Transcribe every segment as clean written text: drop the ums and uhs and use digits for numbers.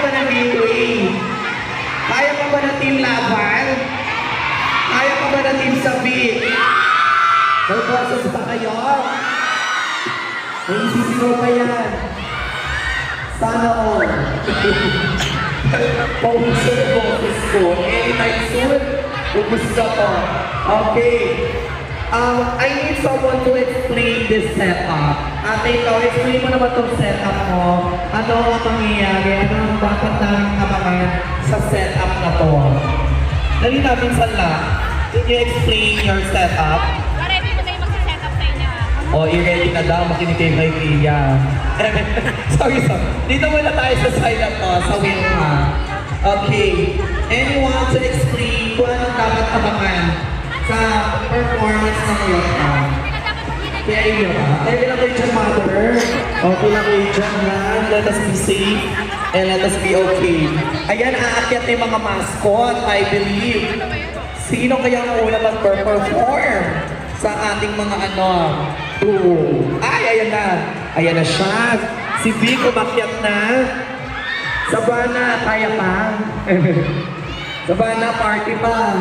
ba ng gateway? Kaya pa ba ng team laban? Kaya pa ba ng team sabit? May boses pa kayo? May isisigaw pa yan. Sana all. Pauso yung boses ko. Anytime soon, umusta ko. Okay. I need someone to explain this setup. Ate, ikaw, explain mo naman itong setup mo. Ano ang mangyayari? Ano ang dapat namin abangan sa setup na to? Dali namin sa lahat. Can you explain your setup? Ready na tayo mag-setup sa inyo. O, i-ready na daw. Makinig kayo kay Tia. sorry. Dito muna tayo sa side na to, sa wheel ha. Okay. Anyone to explain kung anong dapat abangan sa performance ng wheel ha? Kaya inyo ha? Kaya lang kayo dyan, mother. Okay lang kayo dyan, yan. Let us be safe and let us be okay. Ayan, aakyat na yung mga mascot, I believe. Sino kaya ang una mag-perform sa ating mga ano? Ay, ayan na. Ayan na siya. Si Vic, umakyat na. Sabana, kaya pa. Sabana, party pa.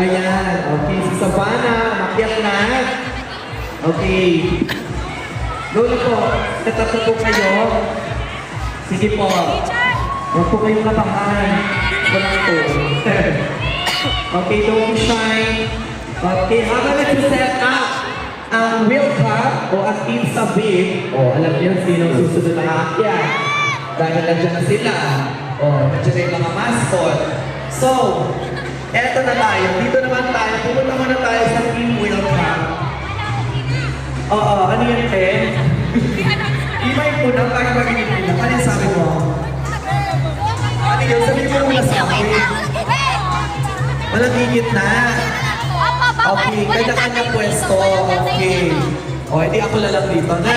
Ayan, okay. Si Sabana, umakyat na. Okay. Lola po, natatlo po kayo. Sige po. Huwag po kayong kabahan. Wala po. Okay, don't shine. Okay, habang nag-set up ang wheel cup o ang team sabi, alam niyo sino susunod na aakyat. Dahil nandiyan na sila. Nandiyan na yung mga mascot. So, eto na tayo. Dito naman tayo. Pumunta muna tayo sa team wheel cup. Ano yan, Ken? Imay ko na para maginig nila. Ano yung sabi mo? Ano yun? Sabi mo muna sa akin. Walang higit na. Okay, kanya-kanya pwesto. Okay. Hindi ako lalang dito na.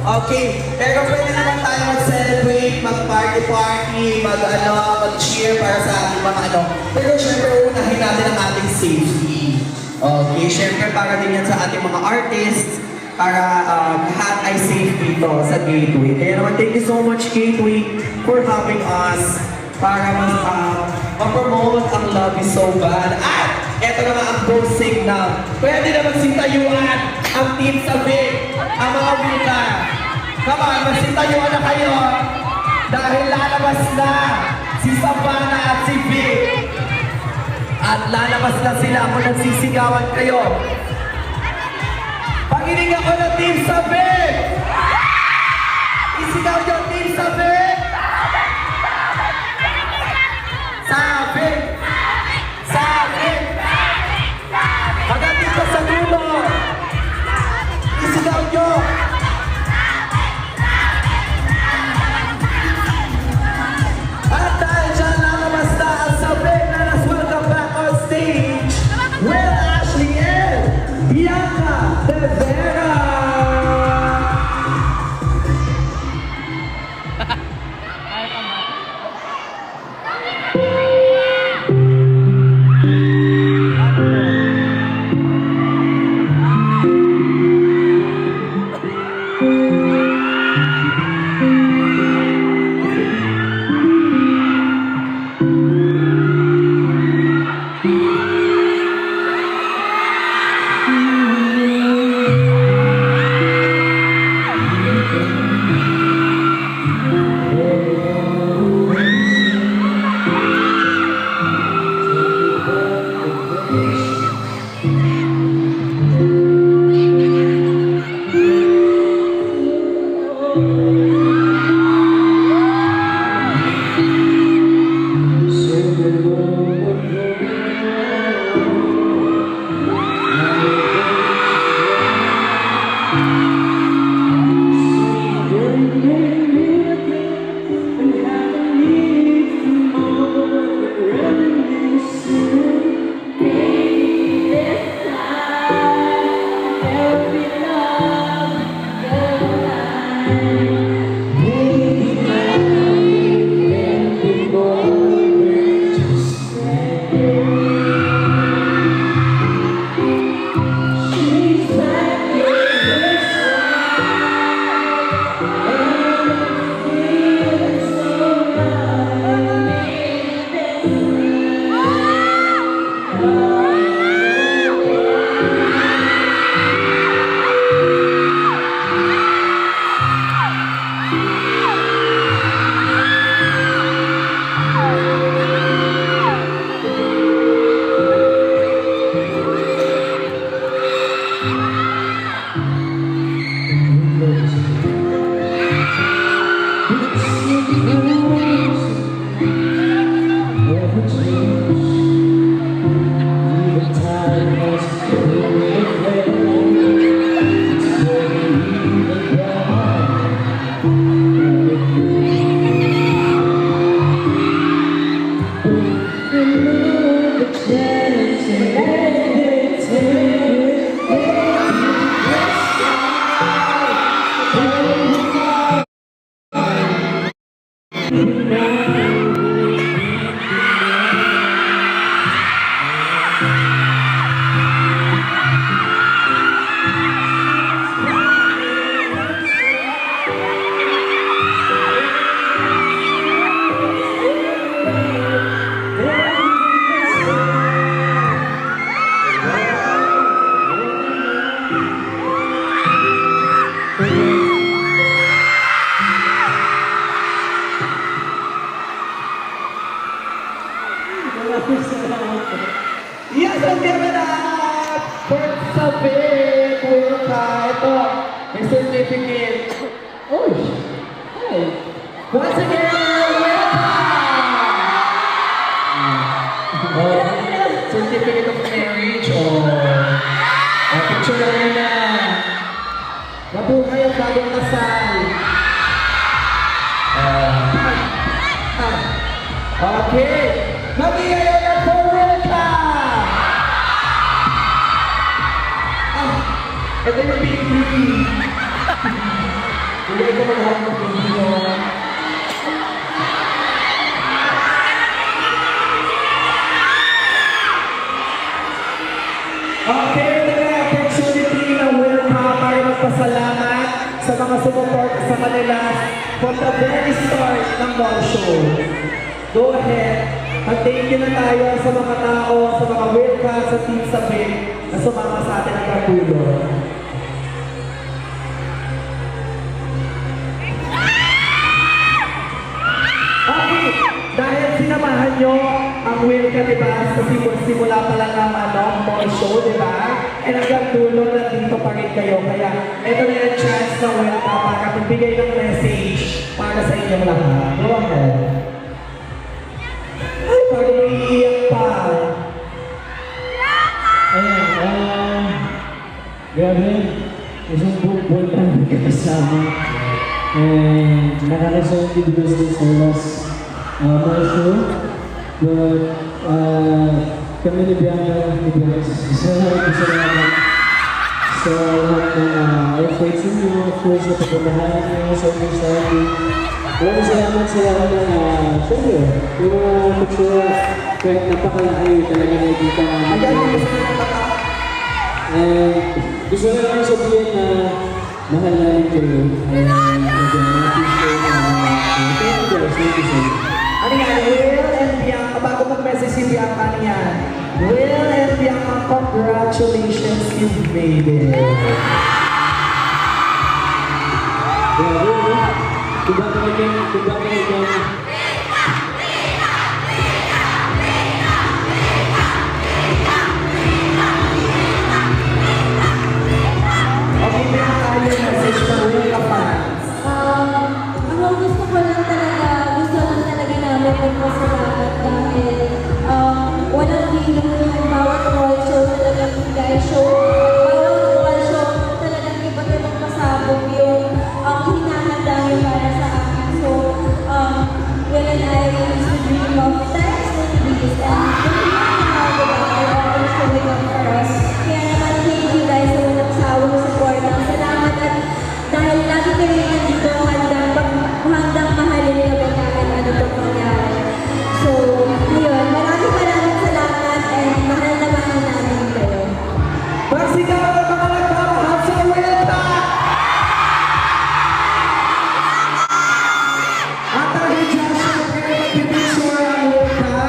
Okay, pero pwede naman tayo mag-celebrate, mag-party-party, mag-cheer para sa ating mga ano. Pero syempre, unahin natin ang ating safety. Okay, syempre para din yan sa ating mga artists, para lahat ay safe dito sa Gateway. Kaya naman, thank you so much, Gateway, for having us para ma-promote ang Love Is So Bad. At eto naman ang go signal. Pwede na magsintayuan ang team sa Vic, ang mga wika. Come on, magsintayuan na kayo dahil lalabas na si Savannah at si Vic. At lalabas na sila kung nagsisigawan kayo. Pakinig ako ng team sa Vic! Isigaw yung team sa Vic! Sabi! Sabi! Hanggang dito sa dulo! Isigaw nyo! At dahil dyan lalabas na ang sabi na nas welcome back on stage with Ashley and Bianca De Vera! Yes, ang ganda na! First sabit! Wilka! Ito, may certificate. Uy! Hey! Once again, Wilka! Certificate of marriage, picture namin na. Mabuhay ang bagong kasal. Okay! Mag-iaya na po, Wilka! Ito yung baby. Hindi ko mag-hawak ng baby mo. Okay, ito na yung opportunity na Wilka para magpasalamat sa mga sumuport sa kanila from the very start ng Mall Show. Go ahead. Mag-thank you na tayo sa mga tao, sa mga Wilka, sa Team Sabit na sumama sa atin ang katulong. Okay, dahil sinamahan nyo ang Wilka, diba? Sa simula pa lang ng Mall Show, diba? And hanggang dulo na dito pa rin kayo. Kaya ito na yung chance na Wilka para magbigay ng message para sa inyong lahat. Go ahead. Ay, parang naiiyak pa. Ayan, grabe, isang buong lang kasama. And nakakasama din business sa last Mall Show. But kami ni Bianca, salamat sa lahat ng efforts ninyo, of course, na pagpapahalahan nyo sa inyong sarili. Maraming salamat sa lahat ng, syempre, yung mga picture, kahit napakalaki talaga nakikita namin. And gusto na lang sabihin na mahal namin kayo. And mag-appreciate na thank you guys, thank you so much. Ano yan? Will and Bianca, bago mag-message si Bianca, ano yan? Will and Bianca, congratulations, you've made it. Grabe, no? Diba kailan? Okay, may tayo message for Wilka fans. Ang gusto ko lang talaga namin magpasalamat dahil walang hilong yung bawat mall show talagang guys show. Bawat mall show talagang iba't ibang pasabog yung hinahanda nyo para sa akin. So, when I used to dream of text and these and I always showing up for us. Kaya naman thank you guys sa walang sawang support. Salamat at dahil lagi kayo nandito handang mahalin kami kahit ano pong mangyari. So, yun, maraming salamat and mahal na mahal namin kayo. Magsigaw ang mga nagmamahal sa Wilka! At dahil dyan, syempre, mag-picture ang Wilka,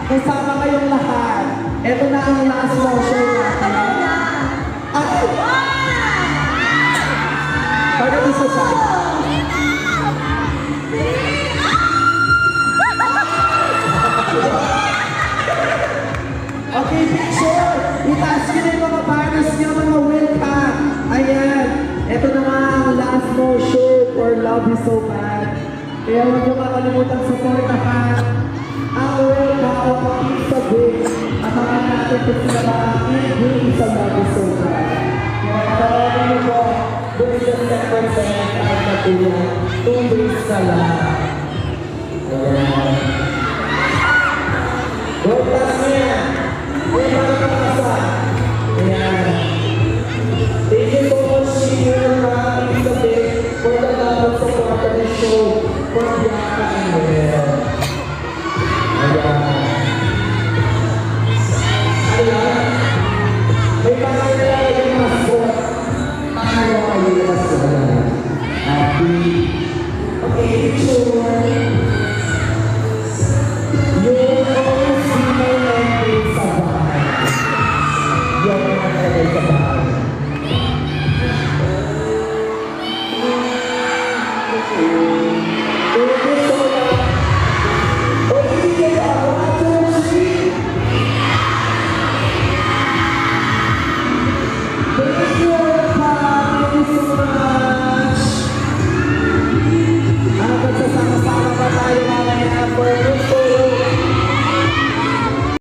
kasama kayong lahat. Ito na ang last Mall Show natin. Ay! Pag ito sa side. Okay, picture! Itaas nyo na yung mga banners nyo, mga Wilka! Ayan! Ito naman ang last motion for Love You So Bad. Kaya huwag niyo makalimutan supportahan ang Welcome of Pizza Day. Abangan natin kung sila ba ang hindi sa Love You So Bad. Kaya katawagin niyo po during the second segment kahit na tulong 2 days ka lang. Ayan. Good luck niya. May mga kakasa. Ayan. Thank you so much, Senior Pizza Day, for the love and support of the show for Bianca and Noel. Ayan. Ayan. May pangalan yung mascot. Paano kayo yung mascot? Happy. Okay, picture. Yung always see my name sa bahay. Yung mga nalagay sa bahay.